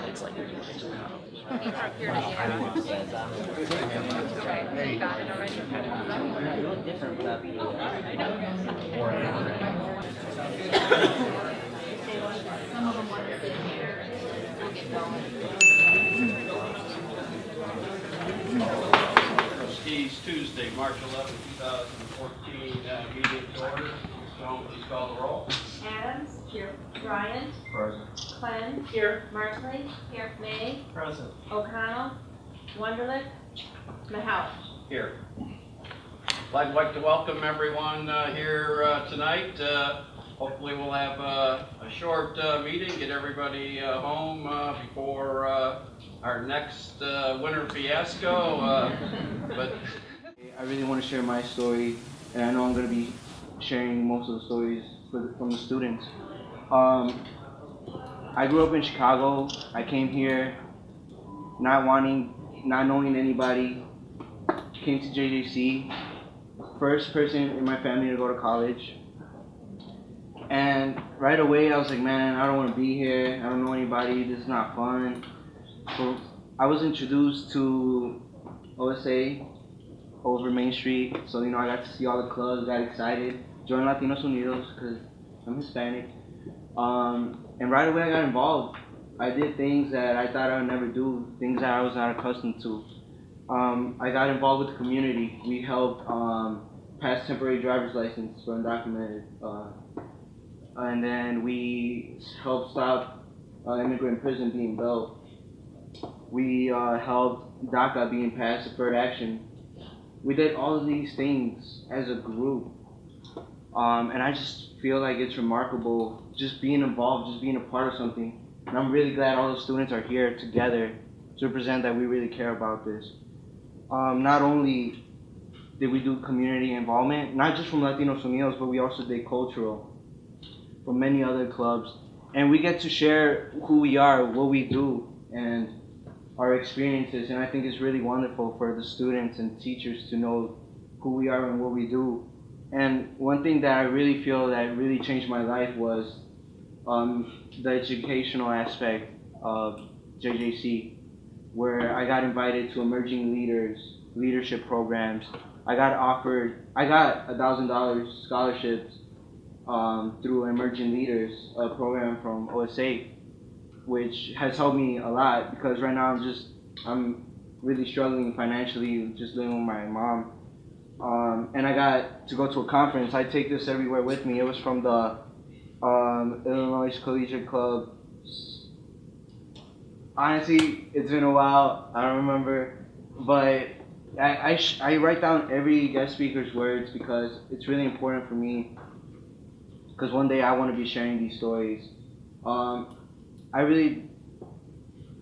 It's like He got it already. you look different without being Some of them want to sit here and we'll get going. Trustees, Tuesday, March 11, 2014, meeting to order. So please call the roll. Adams. Here. Bryant. Present. Clem. Here. Markley. Here. May. Present. O'Connell. Wunderlich. Mahalik. Here. I'd like to welcome everyone here tonight. Hopefully we'll have a short meeting, get everybody home before our next winter fiasco. But I really want to share my story, and I know I'm going to be sharing most of the stories from the students. I grew up in Chicago. I came here not knowing anybody. Came to JJC, first person in my family to go to college. And right away I was like, man, I don't want to be here. I don't know anybody. This is not fun. So I was introduced to OSA over Main Street. So, I got to see all the clubs, got excited. Joined Latinos Unidos because I'm Hispanic. And right away I got involved. I did things that I thought I would never do, things that I was not accustomed to. I got involved with the community. We helped pass temporary driver's license for undocumented. And then we helped stop immigrant prison being built. We helped DACA being passed, deferred action. We did all of these things as a group. And I just feel like it's remarkable just being involved, just being a part of something. And I'm really glad all the students are here together to represent that we really care about this. Not only did we do community involvement, not just from Latinos Unidos, but we also did cultural from many other clubs. And we get to share who we are, what we do, and our experiences. And I think it's really wonderful for the students and teachers to know who we are and what we do. And one thing that I really feel that really changed my life was the educational aspect of JJC, where I got invited to emerging leadership programs. I got $1,000 scholarships through Emerging Leaders, a program from OSA, which has helped me a lot because right now I'm really struggling financially, just living with my mom. And I got to go to a conference. I take this everywhere with me. It was from the Illinois Collegiate Club. Honestly, it's been a while. I don't remember, but I write down every guest speaker's words because it's really important for me. Because one day I want to be sharing these stories. I really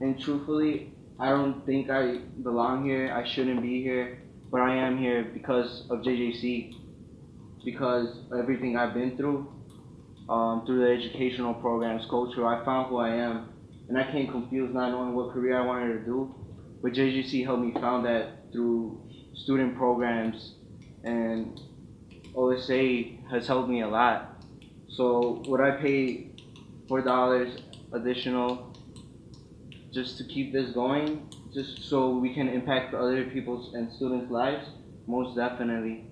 and truthfully, I don't think I belong here. I shouldn't be here, but I am here because of JJC, because of everything I've been through the educational programs, culture. I found who I am. And I came confused not knowing what career I wanted to do. But JJC helped me found that through student programs, and OSA has helped me a lot. So would I pay $4 additional just to keep this going, just so we can impact other people's and students' lives? Most definitely.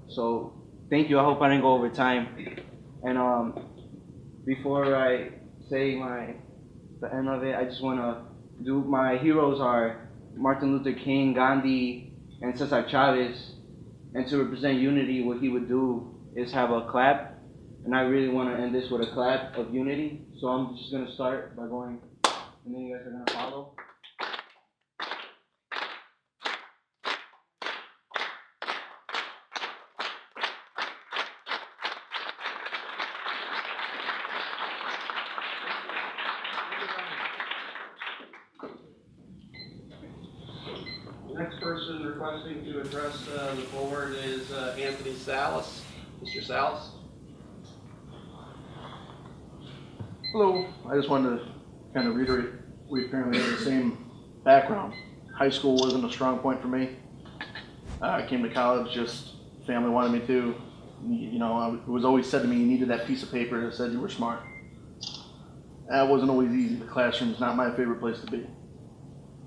So thank you. I hope I didn't go over time. And before I say the end of it, I just want to do, my heroes are Martin Luther King, Gandhi, and Cesar Chavez. And to represent unity, what he would do is have a clap. And I really want to end this with a clap of unity. So I'm just going to start by going, and then you guys are going to follow. the next person requesting to address the board is Anthony Salas. Mr. Salas. Hello. I just wanted to kind of reiterate, we apparently have the same background. High school wasn't a strong point for me. I came to college, just family wanted me to. It was always said to me you needed that piece of paper that said you were smart. That wasn't always easy. The classroom's not my favorite place to be.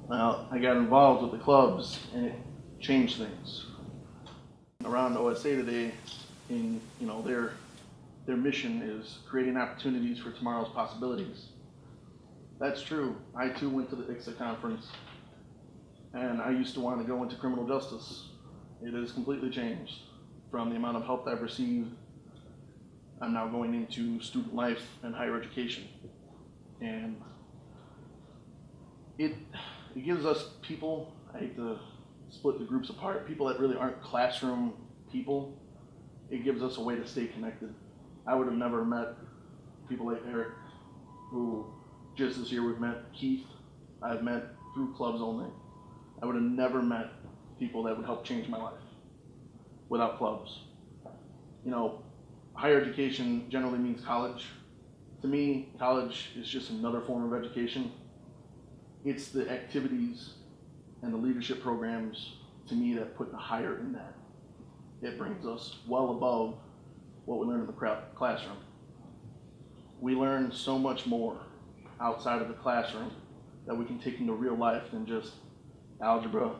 Well, I got involved with the clubs and it changed things. Around OSA today, in their mission is creating opportunities for tomorrow's possibilities. That's true. I too went to the ICSA conference, and I used to want to go into criminal justice. It has completely changed from the amount of help that I've received. I'm now going into student life and higher education. And it gives us people, I hate to split the groups apart, people that really aren't classroom people. It gives us a way to stay connected. I would have never met people like Eric, who just this year we've met. Keith, I've met through clubs only. I would have never met people that would help change my life without clubs. You know, higher education generally means college. To me, college is just another form of education. It's the activities and the leadership programs, to me, that put the higher in that. It brings us well above what we learn in the classroom. We learn so much more outside of the classroom that we can take into real life than just algebra,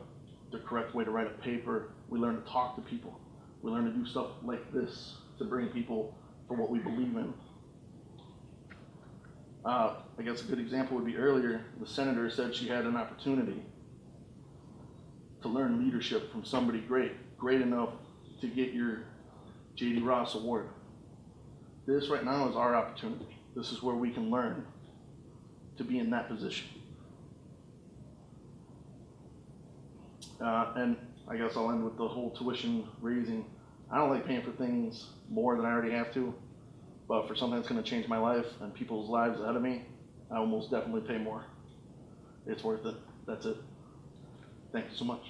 the correct way to write a paper. We learn to talk to people. We learn to do stuff like this to bring people for what we believe in. I guess a good example would be earlier, the senator said she had an opportunity to learn leadership from somebody great enough to get your J.D. Ross Award. This right now is our opportunity. This is where we can learn to be in that position. And I guess I'll end with the whole tuition raising. I don't like paying for things more than I already have to, but for something that's going to change my life and people's lives ahead of me, I will most definitely pay more. It's worth it. That's it. Thank you so much.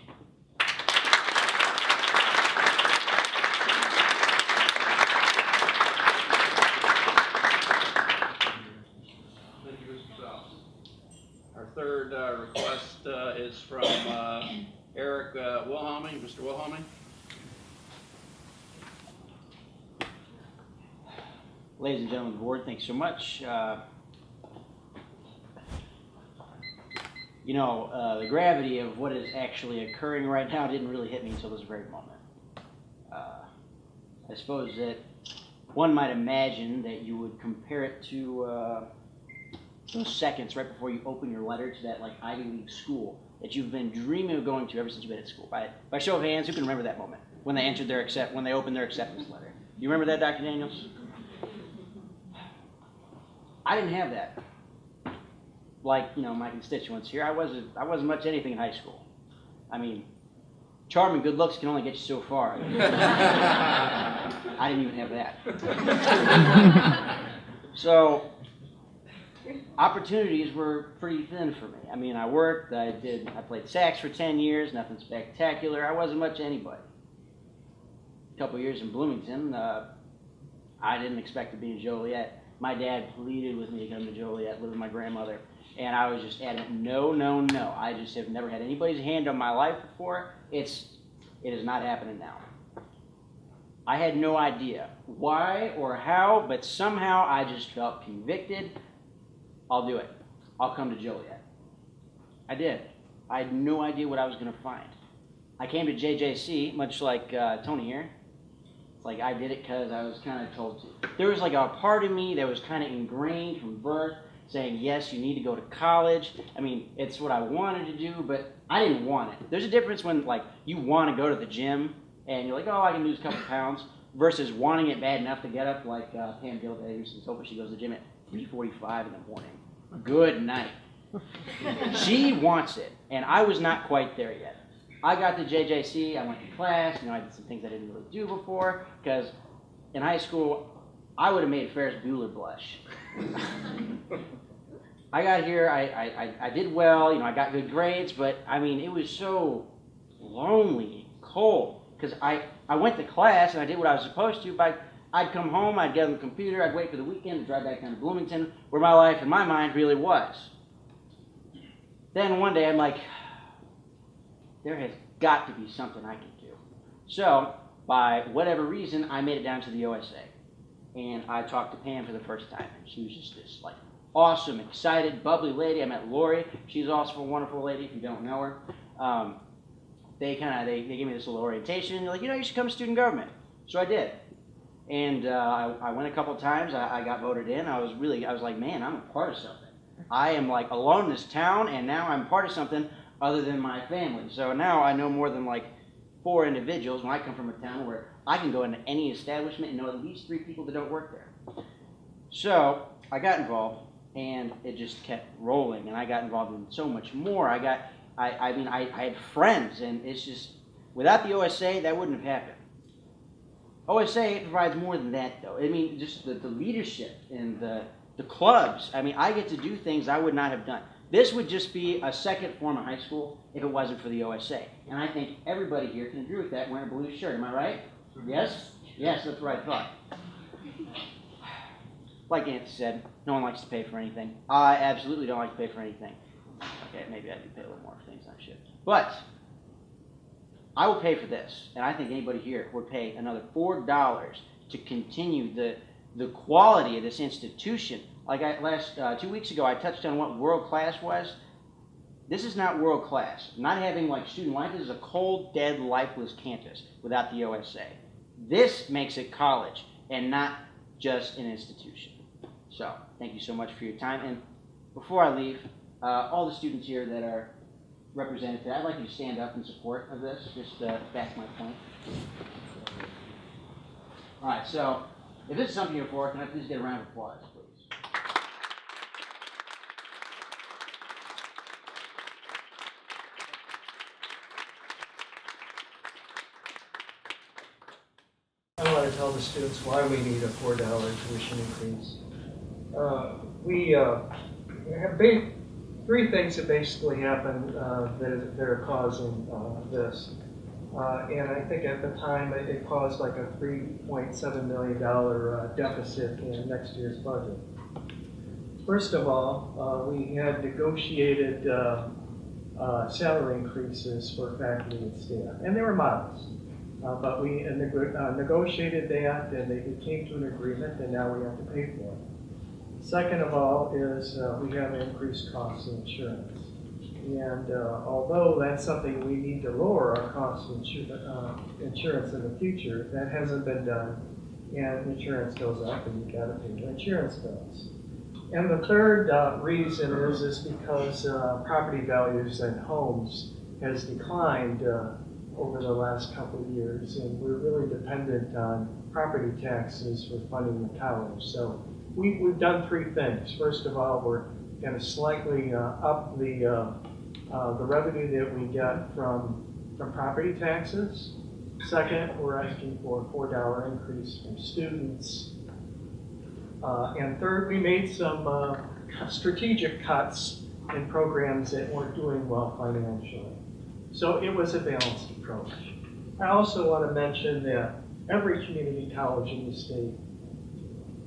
Thank you, Mr. South. Our third request is from Eric Wilhelming. Mr. Wilhelming. Ladies and gentlemen of the board, thanks so much. The gravity of what is actually occurring right now didn't really hit me until this very moment. I suppose that one might imagine that you would compare it to those seconds right before you open your letter to that Ivy League school that you've been dreaming of going to ever since you've been at school. By show of hands, who can remember that moment when they opened their acceptance letter? Do you remember that, Dr. Daniels? I didn't have that. My constituents here, I wasn't much anything in high school. I mean, charm and good looks can only get you so far. I didn't even have that. So, opportunities were pretty thin for me. I mean, I worked, I played sax for 10 years, nothing spectacular. I wasn't much anybody. A couple years in Bloomington, I didn't expect to be in Joliet. My dad pleaded with me to come to Joliet, live with my grandmother, and I was just adamant, no. I just have never had anybody's hand on my life before. It is not happening now. I had no idea why or how, but somehow I just felt convicted. I'll do it. I'll come to Joliet. I did. I had no idea what I was going to find. I came to JJC, much like Tony here. It's like I did it because I was kind of told to. There was a part of me that was kind of ingrained from birth, saying, yes, you need to go to college. I mean, it's what I wanted to do, but I didn't want it. There's a difference when, you want to go to the gym, and you're like, oh, I can lose a couple pounds, versus wanting it bad enough to get up, like Pam Gilday, who's hoping she goes to the gym at 3:45 in the morning. Good night. She wants it, and I was not quite there yet. I got to JJC, I went to class, I did some things I didn't really do before, because in high school, I would have made Ferris Bueller blush. I got here, I did well, I got good grades, but I mean, it was so lonely, cold, because I went to class and I did what I was supposed to, but I'd come home, I'd get on the computer, I'd wait for the weekend to drive back down to Bloomington, where my life in my mind really was. Then one day I'm like, there has got to be something I can do. So, by whatever reason, I made it down to the OSA. And I talked to Pam for the first time, and she was just this awesome, excited, bubbly lady. I met Lori. She's also a wonderful lady if you don't know her. They gave me this little orientation. They're like, you should come to student government. So I did. And I went a couple times. I got voted in. I was like, man, I'm a part of something. I am like alone in this town, and now I'm part of something other than my family. So now I know more than like 4 individuals when I come from a town where I can go into any establishment and know at least 3 people that don't work there. So I got involved, and it just kept rolling, and I got involved in so much more. I had friends, and it's just, without the OSA, that wouldn't have happened. OSA provides more than that, though. I mean, just the leadership and the clubs. I mean, I get to do things I would not have done. This would just be a second form of high school if it wasn't for the OSA. And I think everybody here can agree with that wearing a blue shirt. Am I right? Yes? Yes, that's what I thought. Like Nancy said, no one likes to pay for anything. I absolutely don't like to pay for anything. Okay, maybe I do pay a little more for things I should. But I will pay for this, and I think anybody here would pay another $4 to continue the quality of this institution. Like 2 weeks ago, I touched on what world class was. This is not world class. Not having like student life. This is a cold, dead, lifeless campus without the OSA. This makes it college and not just an institution. So thank you so much for your time. And before I leave, all the students here that are represented today, I'd like you to stand up in support of this, just back my point. All right, so if this is something you're for, can I please get a round of applause, please? I want to tell the students why we need a $4 tuition increase. We have 3 things that basically happen that are causing this. And I think at the time it caused like a $3.7 million deficit in next year's budget. First of all, we had negotiated salary increases for faculty and staff, and they were modest. But we negotiated that, and they came to an agreement, and now we have to pay for it. Second of all is we have increased costs in insurance. And although that's something we need to lower our costs of insurance in the future, that hasn't been done. And insurance goes up, and you've got to pay your insurance bills. And the third reason is because property values and homes has declined over the last couple of years, and we're really dependent on property taxes for funding the college. So we've done 3 things. First of all, we're going to slightly up the revenue that we get from property taxes. Second, we're asking for a $4 increase from students. And third, we made some strategic cuts in programs that weren't doing well financially. So it was a balanced approach. I also want to mention that every community college in the state,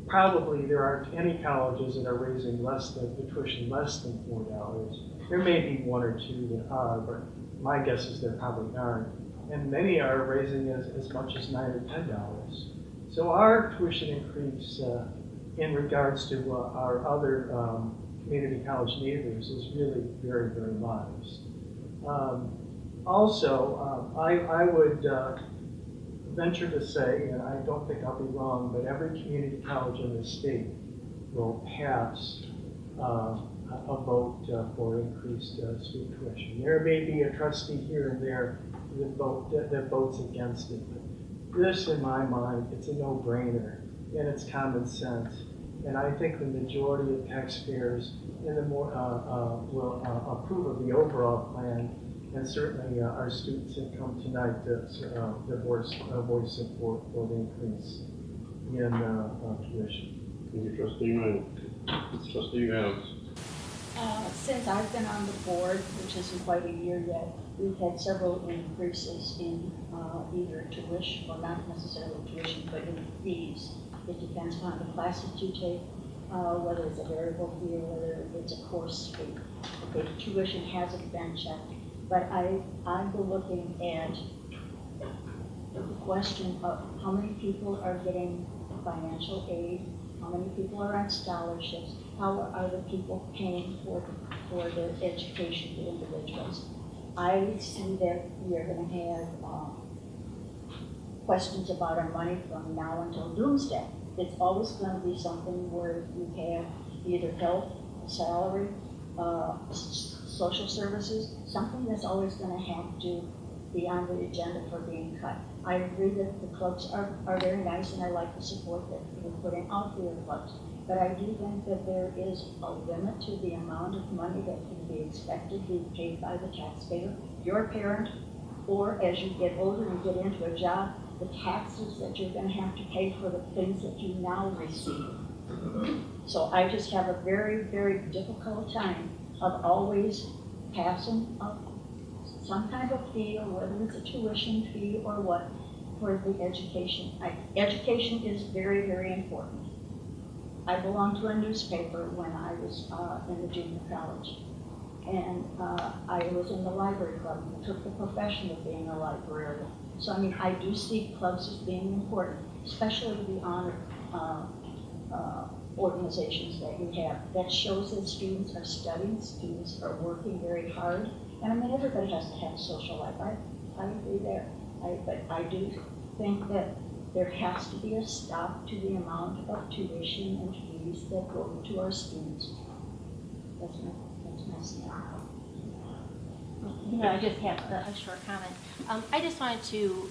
probably there aren't any colleges that are raising the tuition less than $4. There may be 1 or 2 that are, but my guess is there probably aren't. And many are raising as much as $9 or $10. So our tuition increase in regards to our other community college neighbors is really very, very modest. Also, I would venture to say, and I don't think I'll be wrong, but every community college in the state will pass a vote for increased student tuition. There may be a trustee here and there that votes against it. But this, in my mind, it's a no-brainer, and it's common sense. And I think the majority of taxpayers will approve of the overall plan, and certainly our students that come tonight voice support for the increase in tuition. Thank you, Trustee Mann. Trustee Adams. Since I've been on the board, which isn't quite a year yet, we've had several increases in either tuition, or not necessarily tuition, but in fees. It depends upon the classes you take, whether it's a variable fee or whether it's a course fee. Okay, tuition hasn't been checked, but I'm looking at the question of how many people are getting financial aid how many people are on scholarships, how are the people paying for the education for individuals. I see that we are going to have questions about our money from now until doomsday. It's always going to be something where you have either health, salary, social services, something that's always going to have to be on the agenda for being cut. I agree that the clubs are very nice, and I like the support that we're putting out for the clubs. But I do think that there is a limit to the amount of money that can be expected to be paid by the taxpayer, your parent, or as you get older and get into a job, the taxes that you're going to have to pay for the things that you now receive. So I just have a very, very difficult time of always passing up some kind of fee, or whether it's a tuition fee or what, for the education. Education is very, very important. I belonged to a newspaper when I was in the junior college. And I was in the library club and took the profession of being a librarian. So I mean, I do see clubs as being important, especially the honor organizations that you have. That shows that students are studying, students are working very hard. And I mean, everybody has to have a social life. I agree there. But I do think that there has to be a stop to the amount of tuition and fees that go to our students. That's my scenario. You know, I just have a short comment. I just wanted to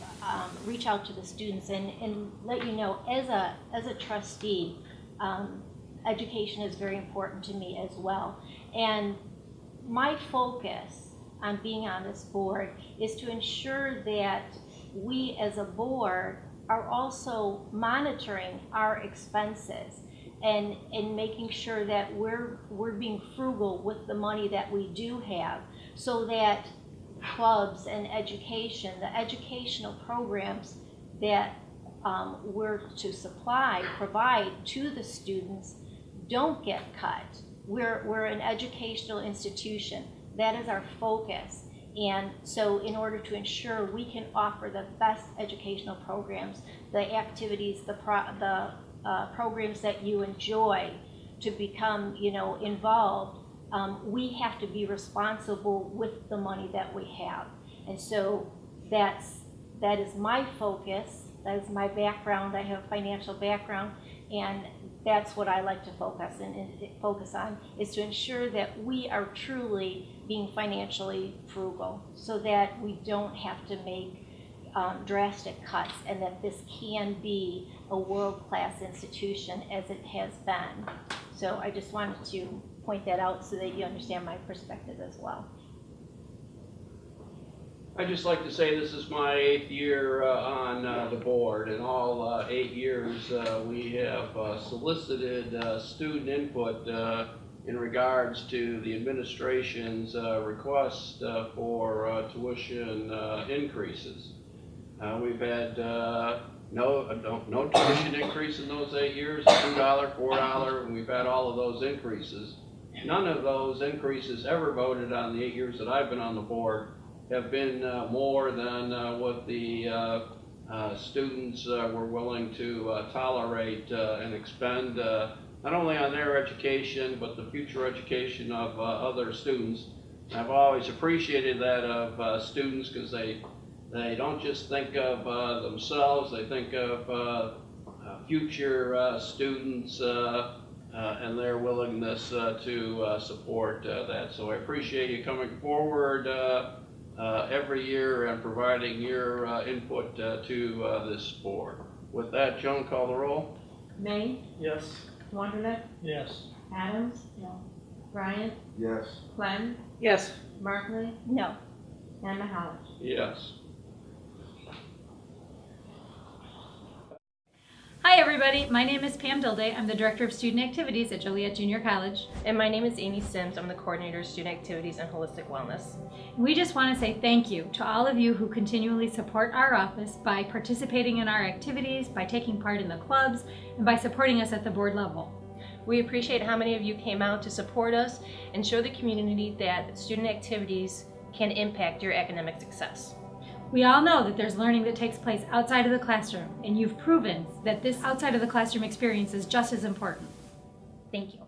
reach out to the students and let you know, as a trustee, education is very important to me as well. And my focus on being on this board is to ensure that we as a board are also monitoring our expenses and making sure that we're being frugal with the money that we do have, so that clubs and education, the educational programs that we're to provide to the students don't get cut. We're an educational institution. That is our focus. And so in order to ensure we can offer the best educational programs, the activities, the programs that you enjoy, to become, involved, we have to be responsible with the money that we have. And so that is my focus. That is my background. I have a financial background, and that's what I like to focus on, is to ensure that we are truly being financially frugal, so that we don't have to make drastic cuts, and that this can be a world-class institution as it has been. So I just wanted to point that out so that you understand my perspective as well. I'd just like to say this is my 8th year on the board. In all 8 years, we have solicited student input in regards to the administration's request for tuition increases. We've had no tuition increase in those 8 years, $2, $4, and we've had all of those increases. None of those increases ever voted on the 8 years that I've been on the board have been more than what the students were willing to tolerate and expend, not only on their education, but the future education of other students. I've always appreciated that of students, because they don't just think of themselves, they think of future students and their willingness to support that. So I appreciate you coming forward every year and providing your input to this board. With that, Joan, call the roll. May, Yes. Wonderlich, Yes. Adams, No. Bryant, Yes. Clem, Yes. Markley, No. and Mahalik. Yes. Hi everybody, my name is Pam Dilday. I'm the Director of Student Activities at Joliet Junior College. And my name is Amy Sims. I'm the Coordinator of Student Activities and Holistic Wellness. We just want to say thank you to all of you who continually support our office by participating in our activities, by taking part in the clubs, and by supporting us at the board level. We appreciate how many of you came out to support us and show the community that student activities can impact your academic success. We all know that there's learning that takes place outside of the classroom, and you've proven that this outside of the classroom experience is just as important. Thank you.